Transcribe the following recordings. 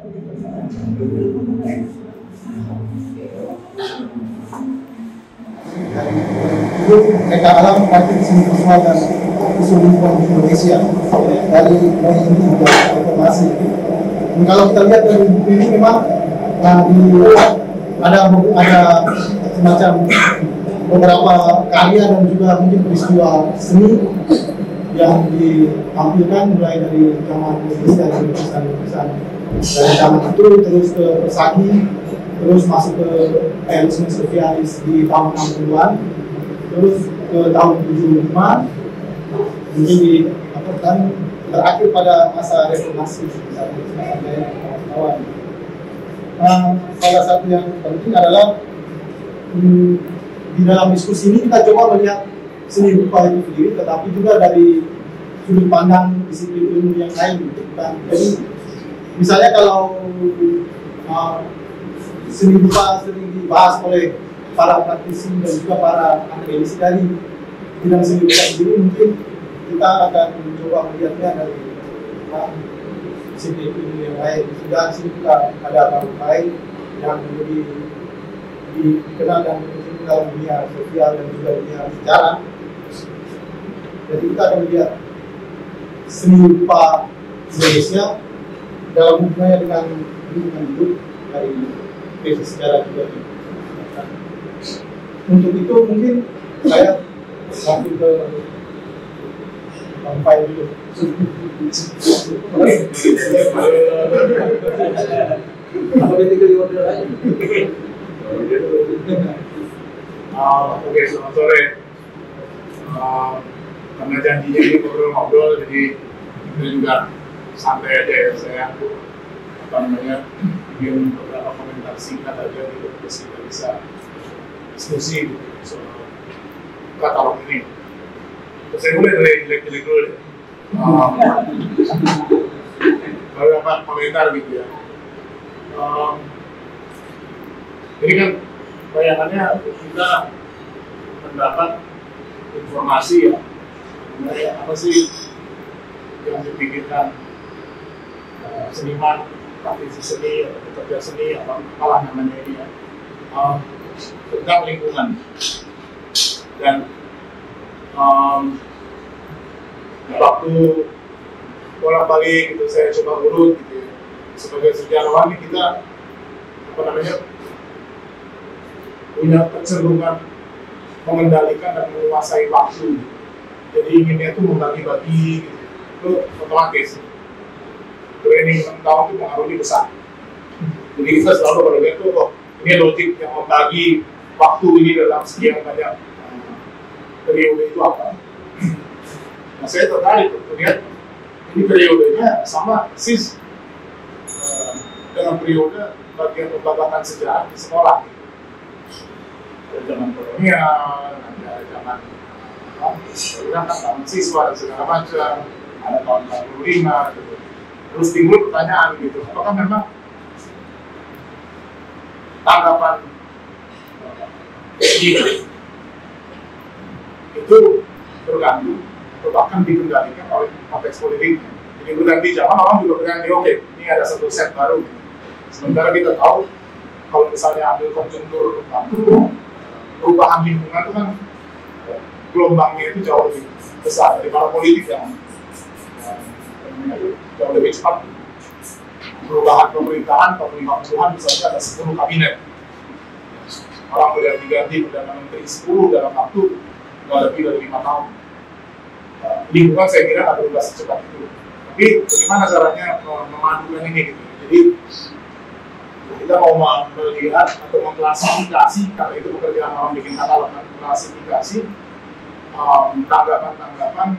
Itu mereka alam praktik seni visual dan isu lingkungan di Indonesia dari ini juga informasi. Dan kalau kita lihat dari buku ini memang ada semacam beberapa karya dan juga mungkin peristiwa seni yang ditampilkan mulai dari zaman Indonesia dan lukisan dari zaman itu terus ke persagi, terus masuk ke realisme surrealis di tahun 60-an, terus ke tahun 75, mungkin dan terakhir pada masa reformasi sampai kawan. Salah satu yang penting adalah di dalam diskusi ini kita coba melihat seni rupa itu sendiri, tetapi juga dari sudut pandang disiplin ilmu yang lain. Jadi misalnya kalau seni rupa sering dibahas oleh para praktisi dan juga para akademisi dari bidang seni rupa sendiri, mungkin kita akan mencoba melihatnya dari disiplin ilmu yang lain. Sudah di sini kita ada orang lain yang lebih dikenal dan mungkin dalam dunia sosial dan juga dunia sejarah. Jadi kita akan melihat seni rupa Indonesia dalam hubungannya dengan lingkungan hidup dari krisis sejarah juga. Untuk itu mungkin saya langsung ke sampai dulu. Alphabetical order aja. Oke, selamat sore. Karena janjinya ini ngobrol-ngobrol, jadi kita juga santai aja ya. Saya ingin beberapa komentar singkat aja gitu, terus kita bisa diskusi gitu soal katalog ini. Terus saya mulai dari jelek-jelek dulu deh. Beberapa komentar gitu ya. Ini kan bayangannya kita mendapat informasi ya, mengenai apa sih yang dipikirkan seniman, praktisi seni, atau pekerja seni, atau apalah namanya ini ya, tentang lingkungan. Dan waktu bolak-balik gitu saya coba urut gitu ya, sebagai sejarawan kita punya kecenderungan mengendalikan dan menguasai waktu. Jadi inginnya itu membagi-bagi gitu. Itu otomatis. Training 6 tahun itu pengaruhnya besar. Jadi kita selalu kalau lihat tuh, oh, ini logik yang membagi waktu ini dalam sekian banyak periode itu apa. Nah saya tertarik untuk lihat ini periodenya sama persis dengan periode bagian pembabakan sejarah di sekolah. Ada zaman kolonial, ada zaman tahun siswa dan segala macam, ada tahun 45 gitu. Terus timbul pertanyaan gitu, apakah memang tanggapan itu terganggu atau bahkan dikendalikan oleh konteks politiknya. Jadi berganti zaman orang juga berganti, oke, ini ada satu set baru. Sementara kita tahu kalau misalnya ambil konjungtur perubahan lingkungan itu kan gelombangnya itu jauh lebih besar daripada politik yang jauh lebih cepat. Perubahan pemerintahan misalnya ada 10 kabinet. Orang berganti-ganti Perdana Menteri 10 dalam waktu nggak lebih dari 5 tahun. Lingkungan saya kira nggak berubah secepat itu. Tapi bagaimana caranya memadukan ini gitu. Jadi kita mau melihat atau mengklasifikasi, kalau itu pekerjaan orang bikin katalog, klasifikasi tanggapan-tanggapan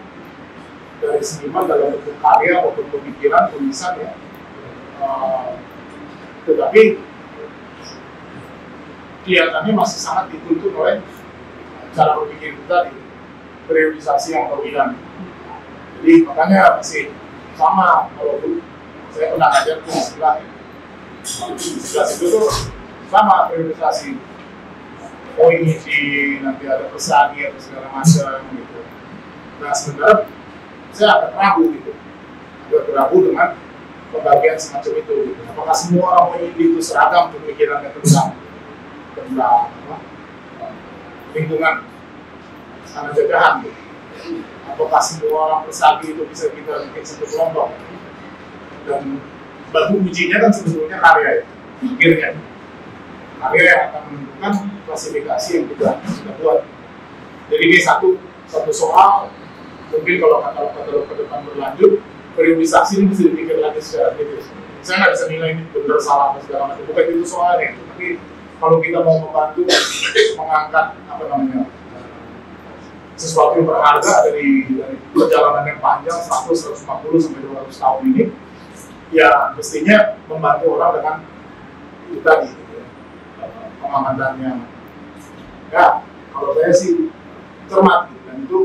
dari seniman dalam bentuk karya atau pemikiran, tulisan ya. Tetapi kelihatannya masih sangat dituntut oleh cara berpikir kita di periodisasi yang dominan. Jadi makanya masih sama kalau saya pernah ngajar di sebelah ya. Sebelah itu tuh sama periodisasi. Oh ini nanti ada persagi atau segala macam gitu. Nah sebenarnya saya agak ragu gitu, agak ragu dengan pembagian semacam itu. Apakah semua orang Mohindi itu seragam pemikirannya tentang apa, lingkungan tanah jajahan? Apakah semua orang Persagi itu bisa kita bikin satu kelompok? Dan batu ujinya kan sebetulnya karya ya, akhirnya karya yang akan menentukan klasifikasi yang kita sudah buat. Jadi ini satu soal, mungkin kalau katalog ke depan berlanjut, periodisasi ini bisa dipikir lagi secara kritis. Saya nggak bisa nilai ini benar salah atau segala macam, bukan itu soalnya. Tapi kalau kita mau membantu mengangkat apa namanya sesuatu yang berharga dari perjalanan yang panjang 100, 150 sampai 200 tahun ini, ya mestinya membantu orang dengan itu tadi, gitu ya, pengamatannya. Ya, kalau saya sih cermat, gitu, dan itu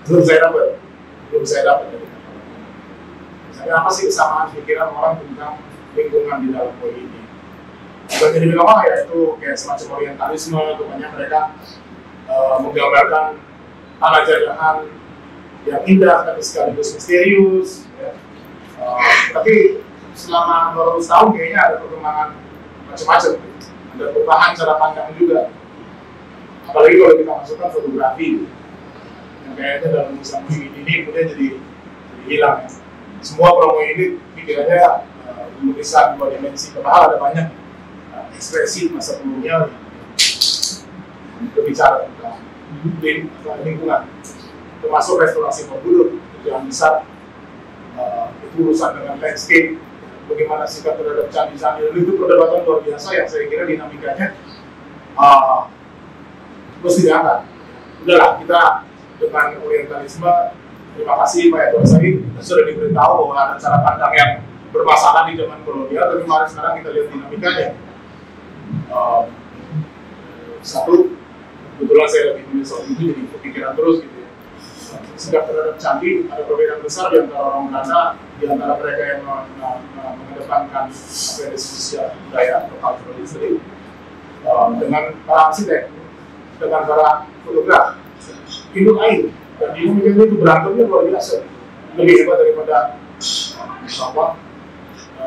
belum saya dapat dari misalnya apa sih kesamaan pikiran orang tentang lingkungan di dalam poin ini. Bukan jadi bilang ya itu kayak semacam orientalisme, kebanyakan mereka menggambarkan tanah jajahan yang indah tapi sekaligus misterius. Ya. Tapi selama 200 tahun kayaknya ada perkembangan macam-macam, ada perubahan cara pandang juga. Apalagi kalau kita masukkan fotografi, yang kayaknya dalam usaha ini kemudian jadi hilang. Ya. Semua promo ini pikirannya lukisan 2 dimensi, padahal ada banyak ekspresi masa kolonial berbicara tentang lingkungan, termasuk restorasi Borobudur. Tujuan besar itu urusan dengan landscape, bagaimana sikap terhadap candi-candi, itu perdebatan luar biasa yang saya kira dinamikanya terus diangkat. Udahlah, kita dengan orientalisme, terima kasih Pak Edward Said, kita sudah diberitahu bahwa ada cara pandang yang bermasalah di zaman kolonial, tapi mari sekarang kita lihat dinamikanya. Satu, kebetulan saya lebih dulu soal itu jadi kepikiran terus gitu ya. Sikap terhadap candi ada perbedaan besar di antara orang Belanda, di antara mereka yang mengedepankan apa yang disebut budaya atau cultural history, dengan para arsitek, dengan para fotograf, hidup air, dan dinamikanya itu berantemnya luar biasa, lebih hebat daripada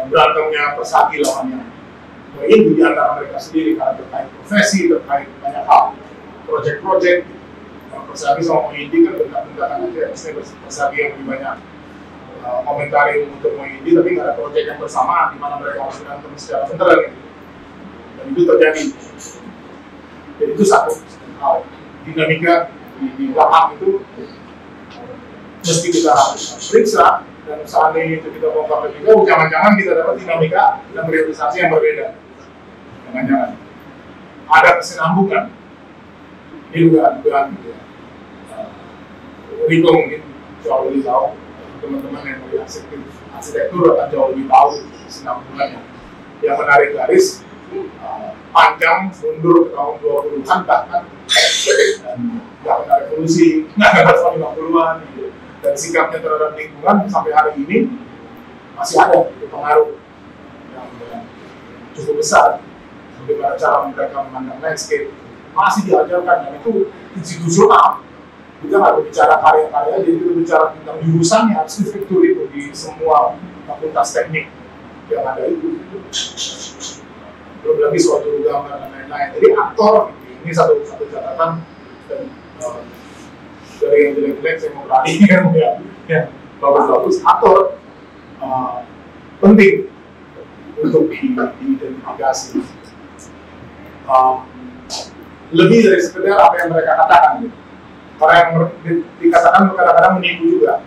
berantemnya Persagi lawannya. Ini di antara mereka sendiri karena terkait profesi, terkait banyak hal, proyek-proyek. Persagi sama Mohindi kan bentak-bentakan aja, maksudnya Persagi yang lebih banyak komentari untuk Mohindi, tapi nggak ada proyek yang bersama di mana mereka harus berantem secara beneran gitu. Dan itu terjadi. Jadi itu satu hal. Dinamika di belakang itu mesti kita periksa, dan seandainya itu kita bongkar lebih jauh, jangan-jangan kita dapat dinamika dan periodisasi yang berbeda. Jangan-jangan ada kesinambungan. Ini dugaan gitu ya. Riko mungkin jauh lebih tahu, teman-teman yang dari arsitektur akan jauh lebih tahu kesinambungannya. Yang menarik garis panjang mundur ke tahun 20-an bahkan, dan nggak ada revolusi, nggak ada tahun 50-an gitu. Dan sikapnya terhadap lingkungan sampai hari ini masih ada pengaruh yang cukup besar. Bagaimana cara mereka memandang landscape masih diajarkan, dan itu institusional. Kita nggak berbicara karya-karya, jadi kita bicara tentang jurusannya, arsitektur itu di semua fakultas teknik yang ada itu. Belum lagi soal juru gambar dan lain-lain. Jadi aktor ini satu catatan, dan dari yang jelek-jelek saya mau berani ya bagus-bagus, aktor penting untuk diidentifikasi. Lebih dari sekedar apa yang mereka katakan gitu. Orang yang dikatakan kadang-kadang menipu juga.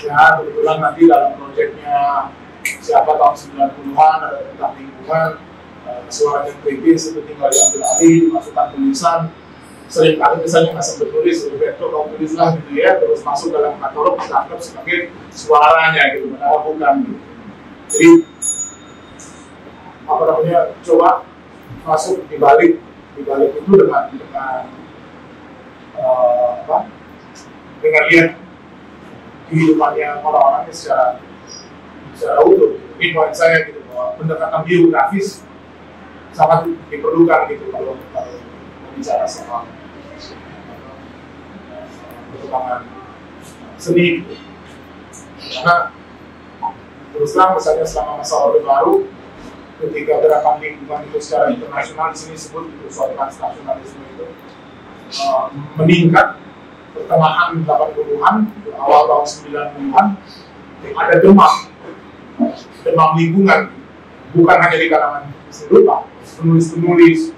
Ya, kebetulan nanti dalam proyeknya siapa tahun 90-an ada tentang lingkungan, suaranya kritis itu tinggal diambil alih, dimasukkan tulisan. Sering kali misalnya nggak sempat tulis, Roberto kamu tulislah gitu ya, terus masuk dalam katalog ditangkap sebagai suaranya gitu, padahal bukan gitu. Jadi apa namanya, coba masuk di balik itu dengan lihat kehidupannya orang-orangnya secara utuh. Ini poin saya gitu, bahwa pendekatan biografis sangat diperlukan gitu kalau bicara soal perkembangan seni gitu. Karena terus terang misalnya selama masa Orde Baru, ketika gerakan lingkungan itu secara internasional di sini disebut itu suatu transnasionalisme itu meningkat pertengahan 80-an, awal tahun 90-an ada demam lingkungan, bukan hanya di kalangan seluruh penulis-penulis,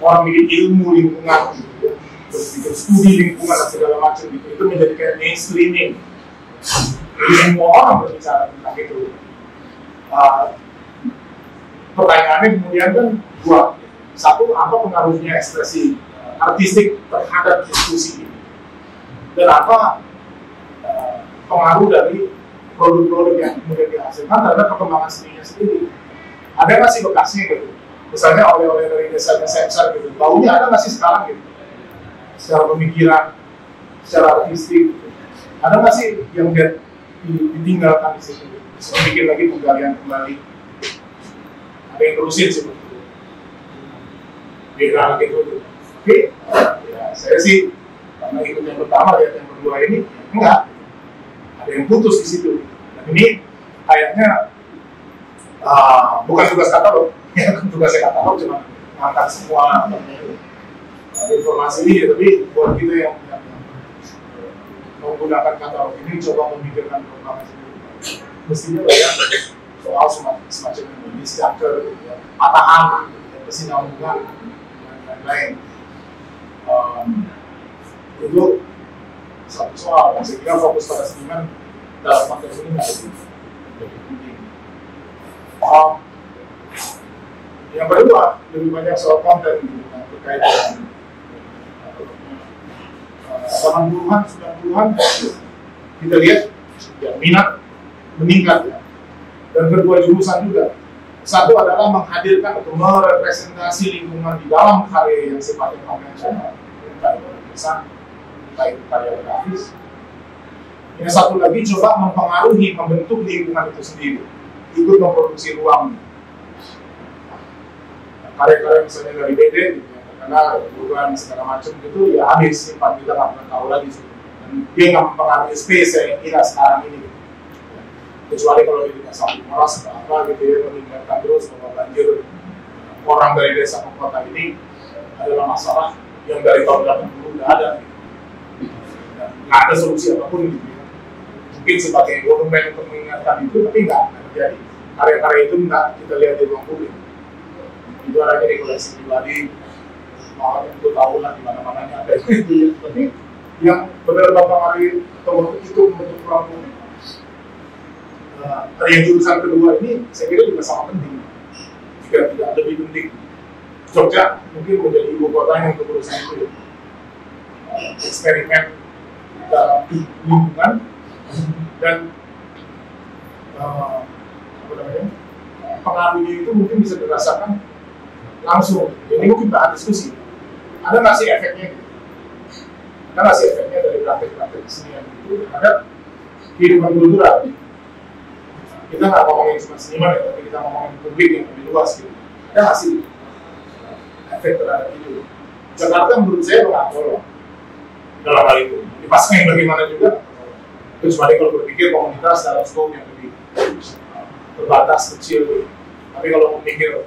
orang bikin ilmu lingkungan, terus bikin studi lingkungan dan segala macam itu menjadi kayak mainstreaming. Jadi semua orang berbicara tentang itu. Pertanyaannya kemudian kan dua. Satu, apa pengaruhnya ekspresi artistik terhadap diskusi ini? Dan apa pengaruh dari produk-produk yang kemudian dihasilkan terhadap perkembangan seninya sendiri? Ada nggak sih bekasnya gitu? Misalnya oleh-oleh dari desa-desa besar gitu. Baunya ada nggak sih sekarang gitu? Secara pemikiran, secara artistik, ada nggak sih yang ditinggalkan di situ? Bisa bikin lagi penggalian kembali. Ada yang terusin sih betul. Dia gitu. Oke, ya saya sih karena ikut yang pertama lihat yang kedua ini enggak. Ada yang putus di situ. Dan ini kayaknya bukan tugas katalog, ya tugasnya katalog cuma mengangkat semua informasi ini, tapi buat kita yang menggunakan katalog ini coba memikirkan perkembangan sendiri. Mestinya banyak soal semacam ini, structure, patahan, kesinambungan, dan lain-lain. Itu satu soal. Saya kira fokus pada seniman dalam konteks ini menjadi penting. Yang kedua, lebih banyak soal konten yang terkait dengan 80-an, 90-an kita lihat ya, minat meningkat ya. Dan kedua jurusan juga. Satu adalah menghadirkan atau merepresentasi lingkungan di dalam karya yang sifatnya konvensional, karya tulisan, karya grafis. Yang satu lagi coba mempengaruhi, membentuk lingkungan itu sendiri, ikut memproduksi ruang. Karya-karya misalnya dari Dede, gitu, yang terkenal, bukan segala macam gitu, ya habis simpan, kita nggak pernah tahu lagi. Dan dia nggak mempengaruhi space yang kita sekarang ini. Gitu. Kecuali kalau ini nggak sampai moras atau apa gitu ya, meninggalkan terus bahwa banjir orang dari desa ke kota ini adalah masalah yang dari tahun 80 udah ada. Gitu. Dan nggak ada solusi apapun gitu ya. Mungkin sebagai monumen untuk mengingatkan itu, tapi nggak terjadi. Karya-karya itu nggak kita lihat di ruang publik. Itu adanya di koleksi pribadi, mau untuk tahu lah di mana-mananya ada itu ya. Tapi yang benar mempengaruhi atau itu membentuk ruang publik, yang jurusan kedua ini saya kira juga sama penting, jika tidak lebih penting. Jogja mungkin menjadi ibu kota yang untuk urusan itu, eksperimen dalam lingkungan dan apa namanya, pengaruhnya itu mungkin bisa dirasakan langsung. Jadi mungkin bahan diskusi. Ada nggak sih efeknya? Ada nggak sih efeknya dari praktek-praktek kesenian itu terhadap kehidupan kultural? Kita nggak ngomongin cuma seniman ya, tapi kita ngomongin publik yang lebih luas gitu. Ada nggak sih efek terhadap itu? Jakarta menurut saya mengatur dalam hal itu. Dipasangin bagaimana juga, kecuali kalau berpikir komunitas dalam skop yang lebih terbatas, kecil. Tapi kalau memikir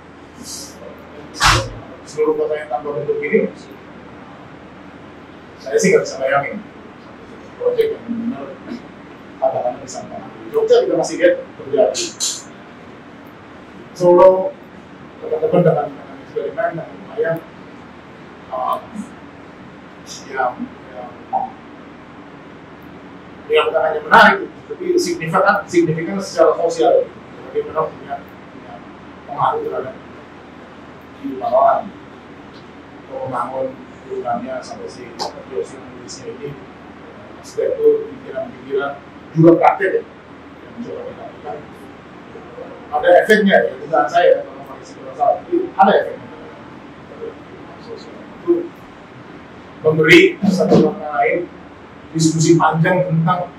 seluruh kota yang tanpa bentuk ini, saya sih nggak bisa bayangin proyek yang benar katakanlah di sana. Jogja kita masih lihat terjadi. Solo teman-teman dengan eksperimen yang lumayan yang bukan hanya menarik, tapi signifikan secara sosial. Bagaimana punya pengaruh terhadap kehidupan orang, untuk membangun hubungannya sampai si Yosi menulisnya ini, aspek itu pikiran-pikiran juga praktek ya, yang mencoba kita lakukan. Ada efeknya ya, bukan saya kalau masih berasal, tapi ada efeknya. Sosial itu memberi satu sama lain diskusi panjang tentang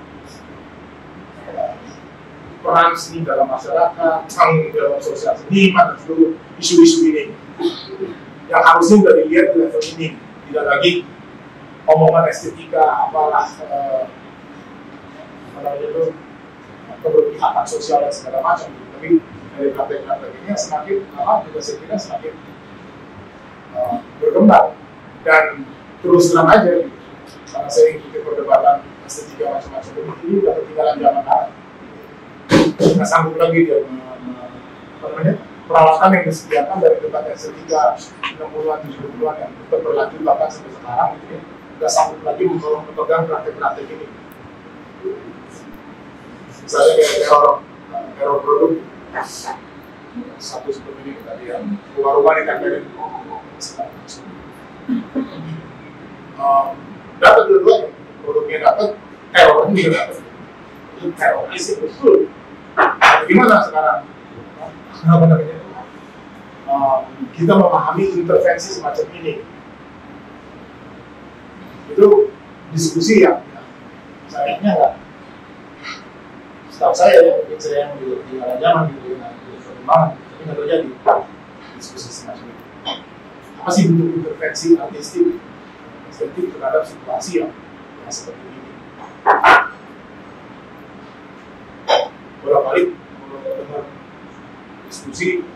peran seni dalam masyarakat, tanggung jawab sosial seniman dan seluruh isu-isu ini yang harusnya sudah dilihat di level ini, tidak lagi omongan estetika apalah keberpihakan sosial dan segala macam. Tapi dari praktek-praktek ini semakin lama juga saya kira semakin berkembang dan terus terang aja gitu. Karena saya ikuti perdebatan estetika macam-macam ini udah ketinggalan zaman now. Nggak sanggup lagi dia peralatan yang disediakan dari debat estetika 60-an 70-an yang tetap berlanjut bahkan sampai sekarang gitu ya. Nggak sanggup lagi memegang praktek-praktek ini. Misalnya kayak error produk satu seperti ini tadi ya, rumah-rumah ditempelin dapat dua-duanya, produknya dapat, terornya juga dapat. Itu terornya sih betul. Gimana sekarang? Apa namanya? Kita memahami intervensi semacam ini. Itu diskusi yang sayangnya nggak. Setahu saya ya, mungkin saya yang di ala zaman gitu, di perkembangan, tapi nggak terjadi diskusi semacam itu. Apa sih bentuk intervensi artistik terhadap situasi yang seperti ini? Bolak-balik kalau dengar diskusi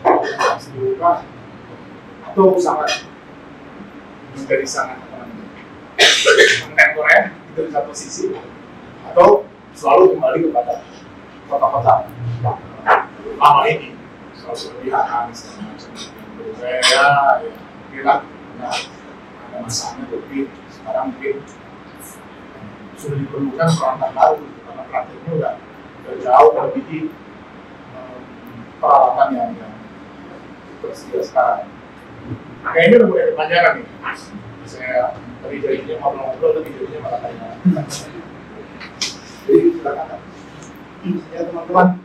yang dibuka atau sangat menjadi sangat kontemporer itu di satu sisi, atau selalu kembali kepada kota-kota lama ini soal keberpihakan segala macam. Saya ya kira ada masanya, tapi sekarang mungkin sudah diperlukan peralatan baru karena prakteknya udah jauh melebihi peralatan yang tersedia sekarang. Kayaknya udah mulai kepanjangan nih. Saya tadi jadinya ngobrol-ngobrol, tapi jadinya malah tanya. Jadi silakan. Ya teman-teman.